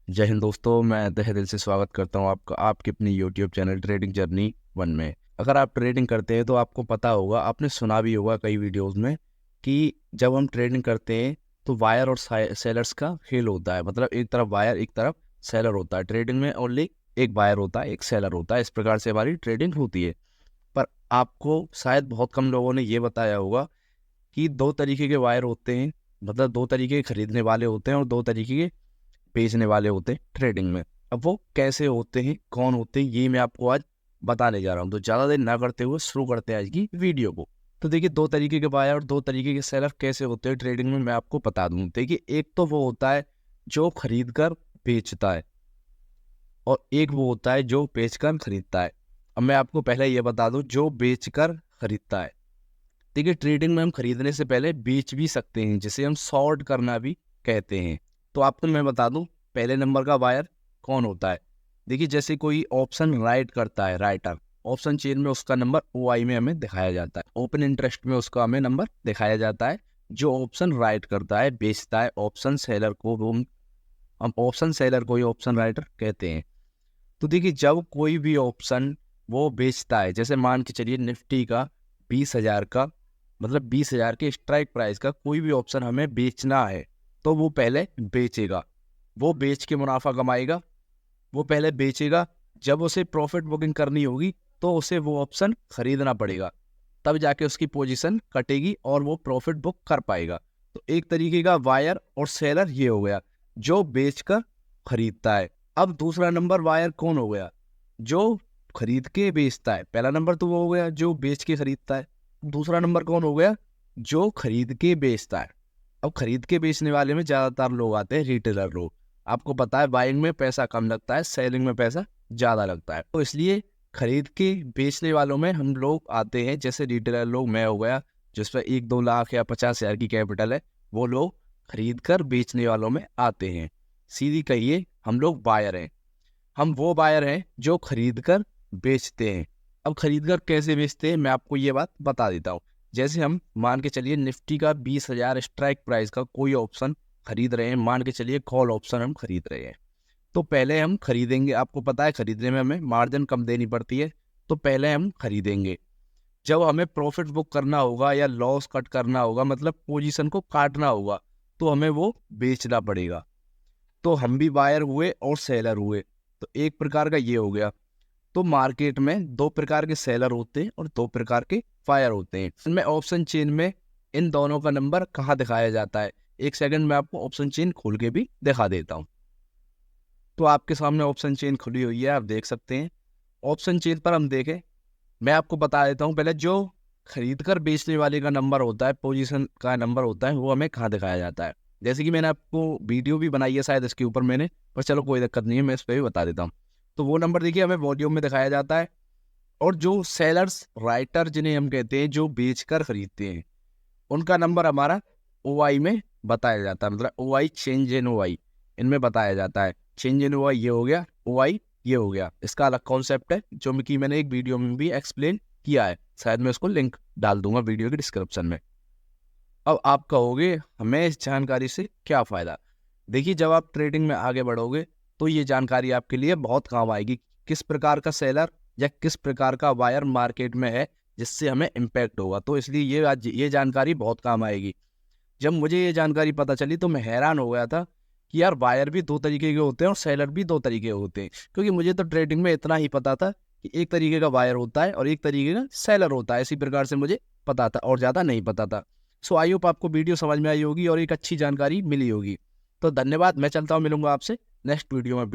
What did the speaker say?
जय हिंद दोस्तों, मैं तहे दिल से स्वागत करता हूं आपका आपके अपनी यूट्यूब चैनल ट्रेडिंग जर्नी 1 में। अगर आप ट्रेडिंग करते हैं तो आपको पता होगा, आपने सुना भी होगा कई वीडियोस में कि जब हम ट्रेडिंग करते हैं तो वायर और सेलर्स का खेल होता है। मतलब एक तरफ वायर, एक तरफ सेलर होता है। ट्रेडिंग में ओनली एक वायर होता है, एक सेलर होता है। इस प्रकार से हमारी ट्रेडिंग होती है। पर आपको शायद बहुत कम लोगों ने ये बताया होगा कि दो तरीके के वायर होते हैं। मतलब दो तरीके के खरीदने वाले होते हैं और दो तरीके के बेचने वाले होते हैं ट्रेडिंग में। अब वो कैसे होते हैं, कौन होते हैं, ये मैं आपको आज बताने जा रहा हूँ। तो ज़्यादा देर ना करते हुए शुरू करते हैं आज की वीडियो को। तो देखिए, दो तरीके के बायर और दो तरीके के सेलर कैसे होते हैं ट्रेडिंग में, मैं आपको बता दूँ। देखिए, एक तो वो होता है जो खरीद कर बेचता है और एक वो होता है जो बेचकर खरीदता है। अब मैं आपको पहले ये बता दूं, जो बेचकर खरीदता है। देखिए, ट्रेडिंग में हम खरीदने से पहले बेच भी सकते हैं, जिसे हम शॉर्ट करना भी कहते हैं। तो आपको मैं बता दूं, पहले नंबर का बायर कौन होता है। देखिए, जैसे कोई ऑप्शन राइट करता है, राइटर, ऑप्शन चेन में उसका नंबर OI में हमें दिखाया जाता है, ओपन इंटरेस्ट में उसका हमें नंबर दिखाया जाता है। जो ऑप्शन राइट करता है, बेचता है, ऑप्शन सेलर को हम ऑप्शन सेलर को ही ऑप्शन राइटर कहते हैं। तो देखिए, जब कोई भी ऑप्शन वो बेचता है, जैसे मान के चलिए निफ्टी का 20,000 का, मतलब 20,000 के स्ट्राइक प्राइस का कोई भी ऑप्शन हमें बेचना है, तो वो पहले बेचेगा। वो बेच के मुनाफा कमाएगा। वो पहले बेचेगा। जब उसे प्रॉफिट बुकिंग करनी होगी तो उसे वो ऑप्शन खरीदना पड़ेगा, तब जाके उसकी पोजीशन कटेगी और वो प्रॉफिट बुक कर पाएगा। तो एक तरीके का बायर और सेलर ये हो गया, जो बेचकर खरीदता है। अब दूसरा नंबर बायर कौन हो गया, जो खरीद के बेचता है। पहला नंबर तो वो हो गया जो बेच के खरीदता है। दूसरा नंबर कौन हो गया, जो खरीद के बेचता है। अब खरीद के बेचने वाले में ज्यादातर लोग आते हैं, रिटेलर लोग। आपको पता है, बाइंग में पैसा कम लगता है, सेलिंग में पैसा ज्यादा लगता है। तो इसलिए खरीद के बेचने वालों में हम लोग आते हैं, जैसे रिटेलर लोग, मैं हो गया, जिस पर 1-2 लाख या 50,000 की कैपिटल है, वो लोग खरीद कर बेचने वालों में आते हैं। सीधी कहिए, हम लोग बायर हैं। हम वो बायर हैं जो खरीद कर बेचते हैं। अब खरीद कर कैसे बेचते हैं, मैं आपको ये बात बता देता हूँ। जैसे हम मान के चलिए निफ्टी का 20,000 स्ट्राइक प्राइस का कोई ऑप्शन खरीद रहे हैं, मान के चलिए कॉल ऑप्शन हम खरीद रहे हैं। तो पहले हम खरीदेंगे। आपको पता है, खरीदने में हमें मार्जिन कम देनी पड़ती है। तो पहले हम खरीदेंगे। जब हमें प्रॉफिट बुक करना होगा या लॉस कट करना होगा, मतलब पोजीशन को काटना होगा, तो हमें वो बेचना पड़ेगा। तो हम भी बायर हुए और सेलर हुए। तो एक प्रकार का ये हो गया। तो मार्केट में दो प्रकार के सेलर होते हैं और दो प्रकार के बायर होते हैं। इनमें ऑप्शन चेन में इन दोनों का नंबर कहाँ दिखाया जाता है, एक सेकंड में आपको ऑप्शन चेन खोल के भी दिखा देता हूँ। तो आपके सामने ऑप्शन चेन खुली हुई है, आप देख सकते हैं। ऑप्शन चेन पर हम देखें, मैं आपको बता देता हूँ पहले, जो खरीद कर बेचने वाले का नंबर होता है, पोजीशन का नंबर होता है, वो हमें कहाँ दिखाया जाता है। जैसे कि मैंने आपको वीडियो भी बनाई है शायद इसके ऊपर मैंने, पर चलो कोई दिक्कत नहीं है, मैं इस पर भी बता देता हूँ। तो वो नंबर देखिए, हमें वॉल्यूम में दिखाया जाता है। और जो सेलर्स, राइटर जिन्हें हम कहते हैं, जो बेचकर खरीदते हैं, उनका नंबर हमारा OI में बताया जाता है। मतलब OI, चेंज इन OI, इनमें बताया जाता है। चेंज इन OI ये हो गया, OI ये हो गया। इसका अलग कॉन्सेप्ट है, जो कि मैंने एक वीडियो में भी एक्सप्लेन किया है। शायद मैं उसको लिंक डाल दूंगा वीडियो के डिस्क्रिप्शन में। अब आप कहोगे, हमें इस जानकारी से क्या फ़ायदा। देखिए, जब आप ट्रेडिंग में आगे बढ़ोगे तो ये जानकारी आपके लिए बहुत काम आएगी। किस प्रकार का सेलर या किस प्रकार का बायर मार्केट में है, जिससे हमें इम्पैक्ट होगा। तो इसलिए ये जानकारी बहुत काम आएगी। जब मुझे ये जानकारी पता चली तो मैं हैरान हो गया था कि यार, बायर भी दो तरीके के होते हैं और सेलर भी दो तरीके के होते हैं। क्योंकि मुझे तो ट्रेडिंग में इतना ही पता था कि एक तरीके का बायर होता है और एक तरीके का सेलर होता है। इसी प्रकार से मुझे पता था और ज़्यादा नहीं पता था। सो आई होप आपको वीडियो समझ में आई होगी और एक अच्छी जानकारी मिली होगी। तो धन्यवाद, मैं चलता हूँ, मिलूंगा आपसे नेक्स्ट वीडियो में।